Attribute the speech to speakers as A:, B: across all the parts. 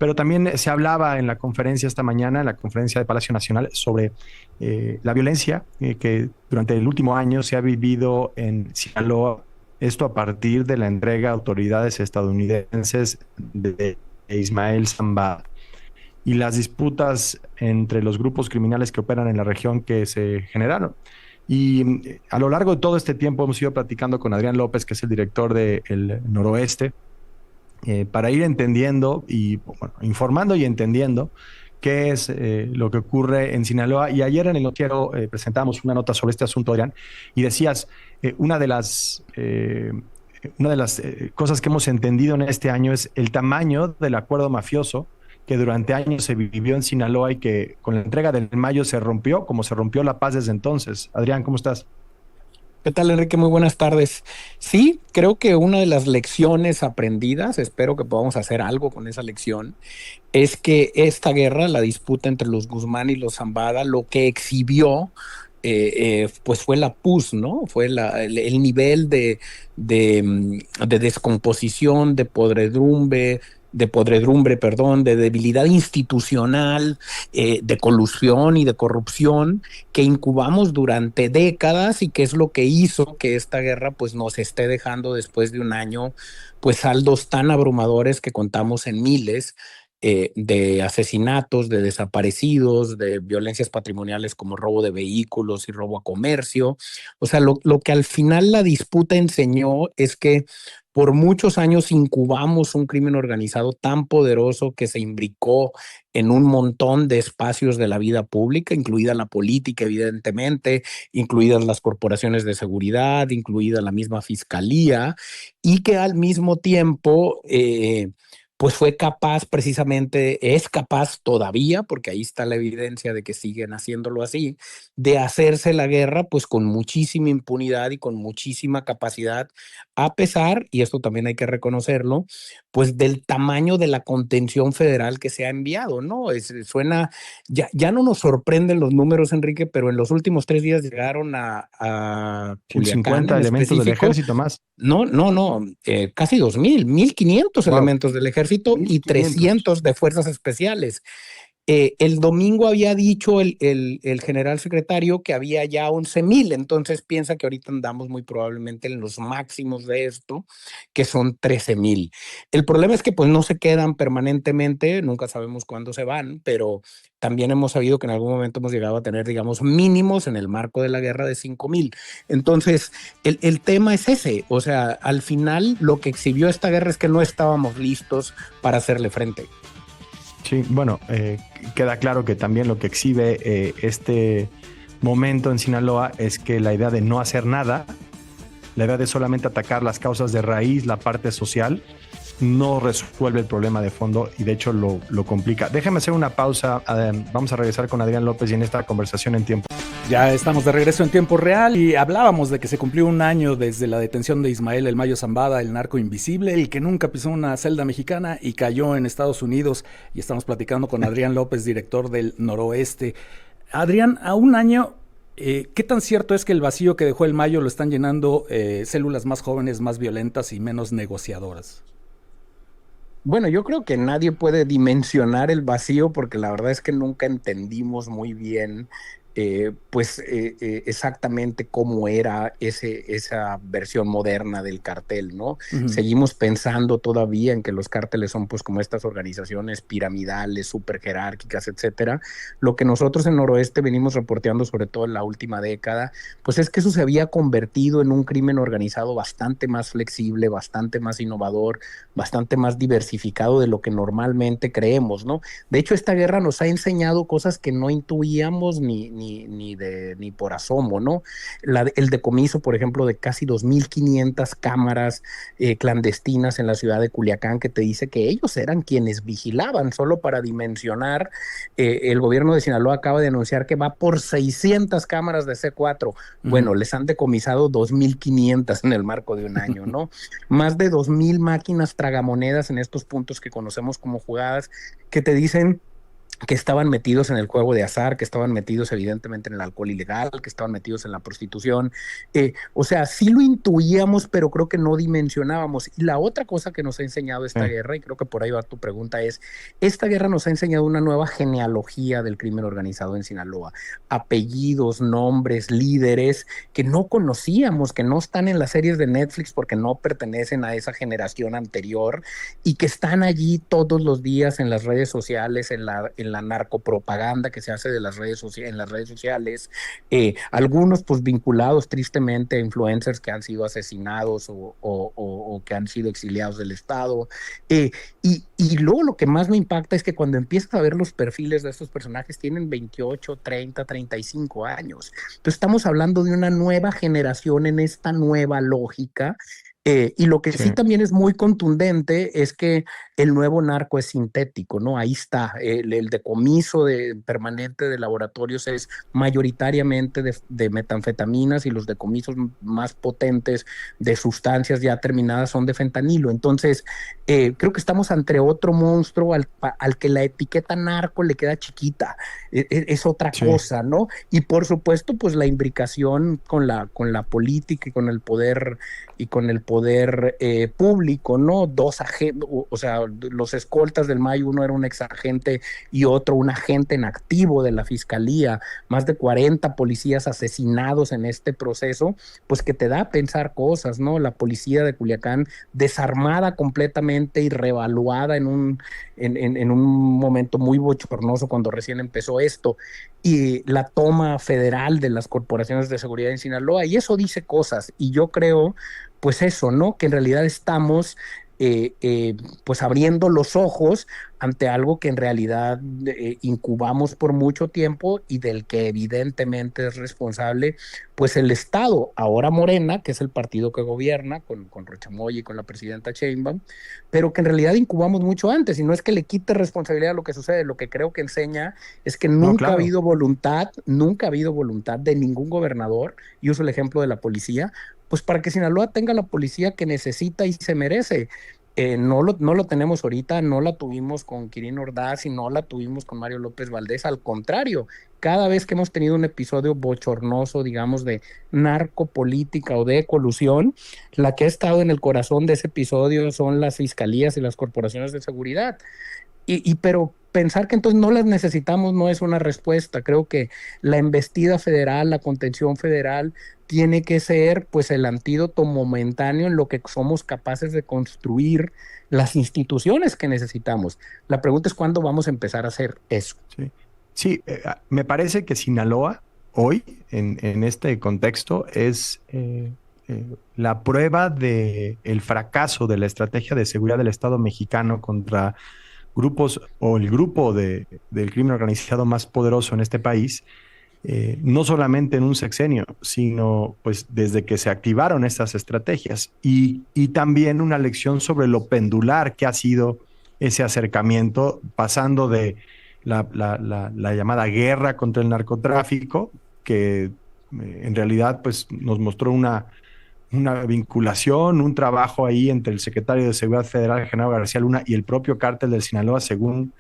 A: pero también se hablaba en la conferencia esta mañana, en la conferencia de Palacio Nacional, sobre la violencia que durante el último año se ha vivido en Sinaloa. Esto a partir de la entrega a autoridades estadounidenses de Ismael Zambada y las disputas entre los grupos criminales que operan en la región que se generaron. Y a lo largo de todo este tiempo hemos ido platicando con Adrián López, que es el director del Noroeste, para ir entendiendo y bueno, informando y entendiendo qué es lo que ocurre en Sinaloa. Y ayer en el noticiero presentamos una nota sobre este asunto, Adrián, y decías, una de las cosas que hemos entendido en este año es el tamaño del acuerdo mafioso que durante años se vivió en Sinaloa y que con la entrega del Mayo se rompió, como se rompió la paz desde entonces. Adrián, ¿cómo estás?
B: ¿Qué tal, Enrique? Muy buenas tardes. Sí, creo que una de las lecciones aprendidas, espero que podamos hacer algo con esa lección, es que esta guerra, la disputa entre los Guzmán y los Zambada, lo que exhibió, pues fue la pus, ¿no? Fue el nivel de descomposición, de podredumbre, perdón, de debilidad institucional, de colusión y de corrupción que incubamos durante décadas y que es lo que hizo que esta guerra pues nos esté dejando después de un año pues saldos tan abrumadores que contamos en miles de asesinatos, de desaparecidos, de violencias patrimoniales como robo de vehículos y robo a comercio. O sea, lo que al final la disputa enseñó es que por muchos años incubamos un crimen organizado tan poderoso que se imbricó en un montón de espacios de la vida pública, incluida la política, evidentemente, incluidas las corporaciones de seguridad, incluida la misma fiscalía, y que al mismo tiempo pues fue capaz precisamente, es capaz todavía, porque ahí está la evidencia de que siguen haciéndolo así, de hacerse la guerra pues con muchísima impunidad y con muchísima capacidad, a pesar, y esto también hay que reconocerlo, pues del tamaño de la contención federal que se ha enviado, ¿no? Suena, ya no nos sorprenden los números, Enrique, pero en los últimos 3 días llegaron a Culiacán
A: 150
B: en
A: elementos del
B: específico.
A: ejército más.
B: No, no, no, casi 2,000, 1,500
A: Wow,
B: elementos del ejército y
A: 1500.
B: 300 de fuerzas especiales. El domingo había dicho el general secretario que había ya 11,000, entonces piensa que ahorita andamos muy probablemente en los máximos de esto, que son 13,000. El problema es que pues no se quedan permanentemente, nunca sabemos cuándo se van, pero también hemos sabido que en algún momento hemos llegado a tener, digamos, mínimos en el marco de la guerra de 5,000. Entonces, el tema es ese, o sea, al final lo que exhibió esta guerra es que no estábamos listos para hacerle frente.
A: Sí, bueno, queda claro que también lo que exhibe este momento en Sinaloa es que la idea de no hacer nada, la idea de solamente atacar las causas de raíz, la parte social, no resuelve el problema de fondo y de hecho lo complica. Déjame hacer una pausa, vamos a regresar con Adrián López y en esta conversación en tiempo.
C: Ya estamos de regreso en tiempo real y hablábamos de que se cumplió un año desde la detención de Ismael El Mayo Zambada, el narco invisible, el que nunca pisó una celda mexicana y cayó en Estados Unidos. Y estamos platicando con Adrián López, director del Noroeste. Adrián, a un año, ¿qué tan cierto es que el vacío que dejó El Mayo lo están llenando células más jóvenes, más violentas y menos negociadoras?
B: Bueno, yo creo que nadie puede dimensionar el vacío porque la verdad es que nunca entendimos muy bien exactamente cómo era esa versión moderna del cartel, ¿no?
C: Uh-huh.
B: Seguimos pensando todavía en que los cárteles son pues como estas organizaciones piramidales, súper jerárquicas, etcétera. Lo que nosotros en Noroeste venimos reporteando, sobre todo en la última década, pues es que eso se había convertido en un crimen organizado bastante más flexible, bastante más innovador, bastante más diversificado de lo que normalmente creemos, ¿no? De hecho, esta guerra nos ha enseñado cosas que no intuíamos ni por asomo, ¿no? El decomiso, por ejemplo, de casi 2,500 cámaras clandestinas en la ciudad de Culiacán, que te dice que ellos eran quienes vigilaban, solo para dimensionar. El gobierno de Sinaloa acaba de anunciar que va por 600 cámaras de C4. Bueno,
C: Uh-huh.
B: les han decomisado 2,500 en el marco de un año, ¿no? Más de 2,000 máquinas tragamonedas en estos puntos que conocemos como jugadas, que te dicen que estaban metidos en el juego de azar, que estaban metidos evidentemente en el alcohol ilegal, que estaban metidos en la prostitución. O sea, sí lo intuíamos, pero creo que no dimensionábamos. Y la otra cosa que nos ha enseñado esta guerra, y creo que por ahí va tu pregunta, es, esta guerra nos ha enseñado una nueva genealogía del crimen organizado en Sinaloa. Apellidos, nombres, líderes que no conocíamos, que no están en las series de Netflix porque no pertenecen a esa generación anterior y que están allí todos los días en las redes sociales, en la narcopropaganda que se hace de las redes en las redes sociales, algunos pues vinculados tristemente a influencers que han sido asesinados o que han sido exiliados del Estado. Y luego lo que más me impacta es que cuando empiezas a ver los perfiles de estos personajes tienen 28, 30, 35 años. Entonces estamos hablando de una nueva generación en esta nueva lógica. Y lo que sí también es muy contundente es que el nuevo narco es sintético, ¿no? Ahí está, el decomiso permanente de laboratorios es mayoritariamente de metanfetaminas y los decomisos más potentes de sustancias ya terminadas son de fentanilo. Entonces, creo que estamos ante otro monstruo al que la etiqueta narco le queda chiquita, es otra cosa, ¿no? Y por supuesto, pues la imbricación con la política y con el poder público, ¿no? Dos agentes, o sea, los escoltas del Mayo, uno era un exagente y otro un agente en activo de la fiscalía, más de 40 policías asesinados en este proceso, pues que te da a pensar cosas, ¿no? La policía de Culiacán desarmada completamente y revaluada en un momento muy bochornoso cuando recién empezó esto, y la toma federal de las corporaciones de seguridad en Sinaloa, y eso dice cosas, y yo creo pues eso, ¿no? Que en realidad estamos pues abriendo los ojos ante algo que en realidad incubamos por mucho tiempo y del que evidentemente es responsable pues el Estado, ahora Morena, que es el partido que gobierna con Rochamoya y con la presidenta Sheinbaum, pero que en realidad incubamos mucho antes, y no es que le quite responsabilidad a lo que sucede, lo que creo que enseña es que nunca ha habido voluntad de ningún gobernador, y uso el ejemplo de la policía, pues para que Sinaloa tenga la policía que necesita y se merece. No lo tenemos ahorita, no la tuvimos con Quirino Ordaz y no la tuvimos con Mario López Valdés, al contrario, cada vez que hemos tenido un episodio bochornoso, digamos, de narcopolítica o de colusión, la que ha estado en el corazón de ese episodio son las fiscalías y las corporaciones de seguridad. Pero pensar que entonces no las necesitamos no es una respuesta. Creo que la embestida federal, la contención federal, tiene que ser pues el antídoto momentáneo en lo que somos capaces de construir las instituciones que necesitamos. La pregunta es cuándo vamos a empezar a hacer eso.
A: Sí, me parece que Sinaloa hoy, en este contexto, es la prueba del fracaso de la estrategia de seguridad del Estado mexicano contra grupos o el grupo del crimen organizado más poderoso en este país, no solamente en un sexenio, sino pues desde que se activaron estas estrategias, y también una lección sobre lo pendular que ha sido ese acercamiento, pasando de la llamada guerra contra el narcotráfico, que en realidad pues nos mostró una vinculación, un trabajo ahí entre el secretario de Seguridad Federal, Genaro García Luna, y el propio cártel del Sinaloa, según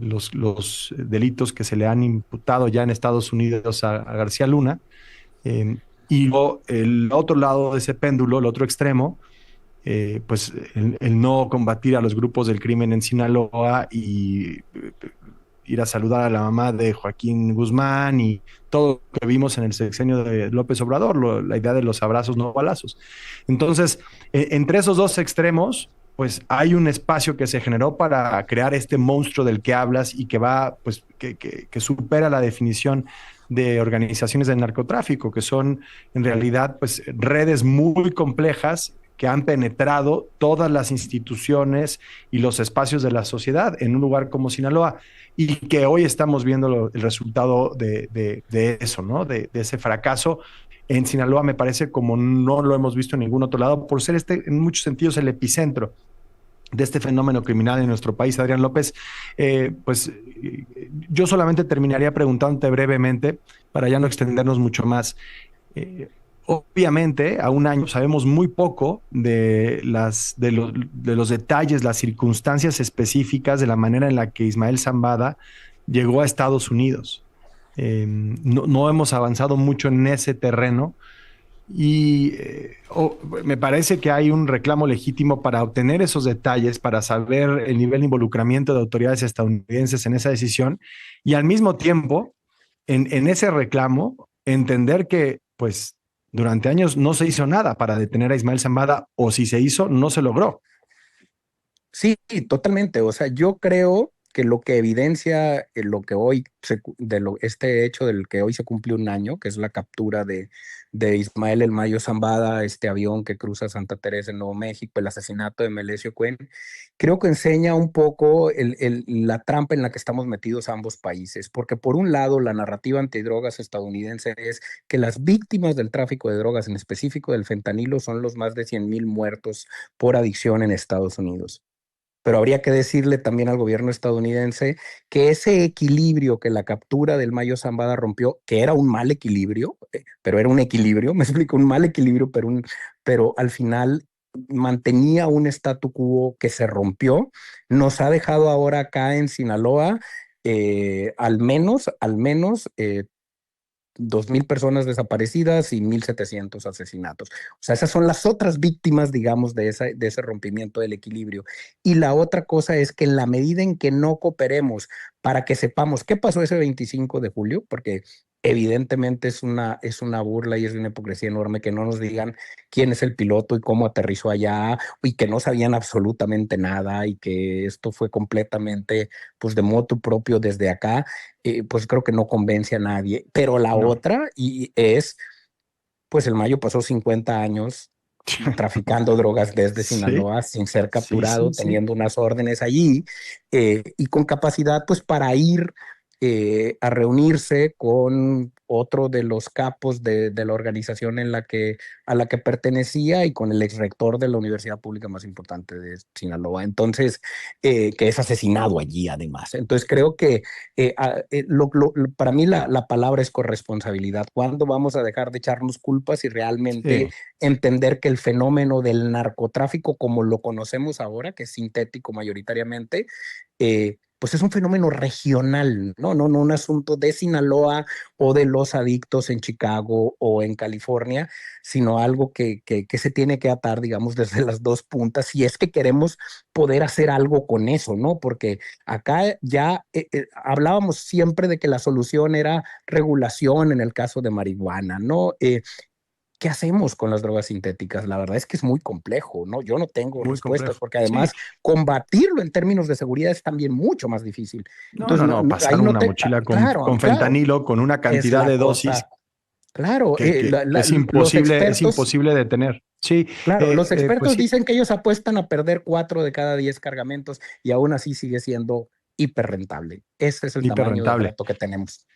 A: los delitos que se le han imputado ya en Estados Unidos a García Luna. Y luego, el otro lado de ese péndulo, el otro extremo, pues el no combatir a los grupos del crimen en Sinaloa y ir a saludar a la mamá de Joaquín Guzmán y todo lo que vimos en el sexenio de López Obrador, la idea de los abrazos no balazos. Entonces, entre esos dos extremos, pues hay un espacio que se generó para crear este monstruo del que hablas y que va, pues, que supera la definición de organizaciones de narcotráfico, que son en realidad pues redes muy complejas que han penetrado todas las instituciones y los espacios de la sociedad en un lugar como Sinaloa, y que hoy estamos viendo el resultado de eso, ¿no? De ese fracaso en Sinaloa, me parece, como no lo hemos visto en ningún otro lado, por ser en muchos sentidos el epicentro de este fenómeno criminal en nuestro país. Adrián López, yo solamente terminaría preguntándote brevemente, para ya no extendernos mucho más. Obviamente, a un año sabemos muy poco de los detalles, las circunstancias específicas de la manera en la que Ismael Zambada llegó a Estados Unidos. No hemos avanzado mucho en ese terreno y me parece que hay un reclamo legítimo para obtener esos detalles, para saber el nivel de involucramiento de autoridades estadounidenses en esa decisión y al mismo tiempo, en ese reclamo, entender que, pues, durante años no se hizo nada para detener a Ismael Zambada, o si se hizo, no se logró.
B: Sí, totalmente. O sea, yo creo que lo que evidencia lo que hoy, este hecho del que hoy se cumple un año, que es la captura de Ismael El Mayo Zambada, este avión que cruza Santa Teresa en Nuevo México, el asesinato de Melesio Cuen, creo que enseña un poco la trampa en la que estamos metidos ambos países, porque por un lado la narrativa antidrogas estadounidense es que las víctimas del tráfico de drogas, en específico del fentanilo, son los más de 100,000 muertos por adicción en Estados Unidos. Pero habría que decirle también al gobierno estadounidense que ese equilibrio que la captura del Mayo Zambada rompió, que era un mal equilibrio, pero era un equilibrio, me explico, un mal equilibrio, pero al final mantenía un statu quo que se rompió, nos ha dejado ahora acá en Sinaloa al menos 2,000 personas desaparecidas y 1,700 asesinatos. O sea, esas son las otras víctimas, digamos, de ese rompimiento del equilibrio. Y la otra cosa es que en la medida en que no cooperemos para que sepamos qué pasó ese 25 de julio, porque evidentemente es una burla y es una hipocresía enorme que no nos digan quién es el piloto y cómo aterrizó allá, y que no sabían absolutamente nada y que esto fue completamente, pues, de motu propio desde acá. Pues creo que no convence a nadie. Pero la otra es, pues el Mayo pasó 50 años traficando drogas desde Sinaloa sin ser capturado, teniendo unas órdenes allí y con capacidad, pues, para ir a reunirse con otro de los capos de la organización a la que pertenecía y con el exrector de la universidad pública más importante de Sinaloa. Entonces, que es asesinado allí además. Entonces creo que para mí la palabra es corresponsabilidad. ¿Cuándo vamos a dejar de echarnos culpas y realmente entender que el fenómeno del narcotráfico como lo conocemos ahora, que es sintético mayoritariamente, pues es un fenómeno regional, no un asunto de Sinaloa o de los adictos en Chicago o en California, sino algo que se tiene que atar, digamos, desde las dos puntas, si es que queremos poder hacer algo con eso, ¿no? Porque acá ya hablábamos siempre de que la solución era regulación en el caso de marihuana, ¿no? ¿Qué hacemos con las drogas sintéticas? La verdad es que es muy complejo, ¿no? Yo no tengo respuestas, porque además combatirlo en términos de seguridad es también mucho más difícil.
A: Entonces, pasar una mochila con fentanilo, con una cantidad de dosis.
B: Claro,
A: es imposible detener. Sí,
B: claro, los expertos dicen que ellos apuestan a perder 4 de cada 10 cargamentos y aún así sigue siendo hiperrentable. Ese es el tamaño del reto que tenemos.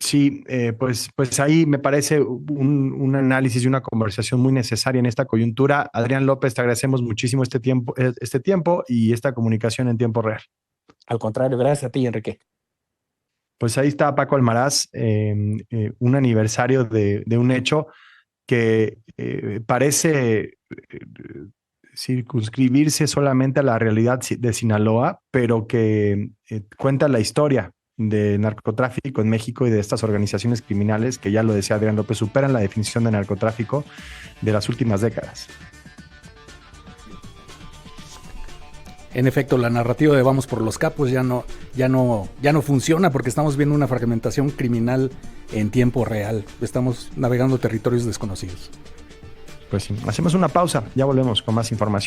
A: Sí, pues ahí me parece un análisis y una conversación muy necesaria en esta coyuntura. Adrián López, te agradecemos muchísimo este tiempo y esta comunicación en tiempo real.
B: Al contrario, gracias a ti, Enrique.
A: Pues ahí está Paco Almaraz, un aniversario de un hecho que parece circunscribirse solamente a la realidad de Sinaloa, pero que cuenta la historia de narcotráfico en México y de estas organizaciones criminales que, ya lo decía Adrián López, superan la definición de narcotráfico de las últimas décadas.
C: En efecto, la narrativa de vamos por los capos ya no funciona, porque estamos viendo una fragmentación criminal en tiempo real. Estamos navegando territorios desconocidos.
A: Pues sí, hacemos una pausa, ya volvemos con más información.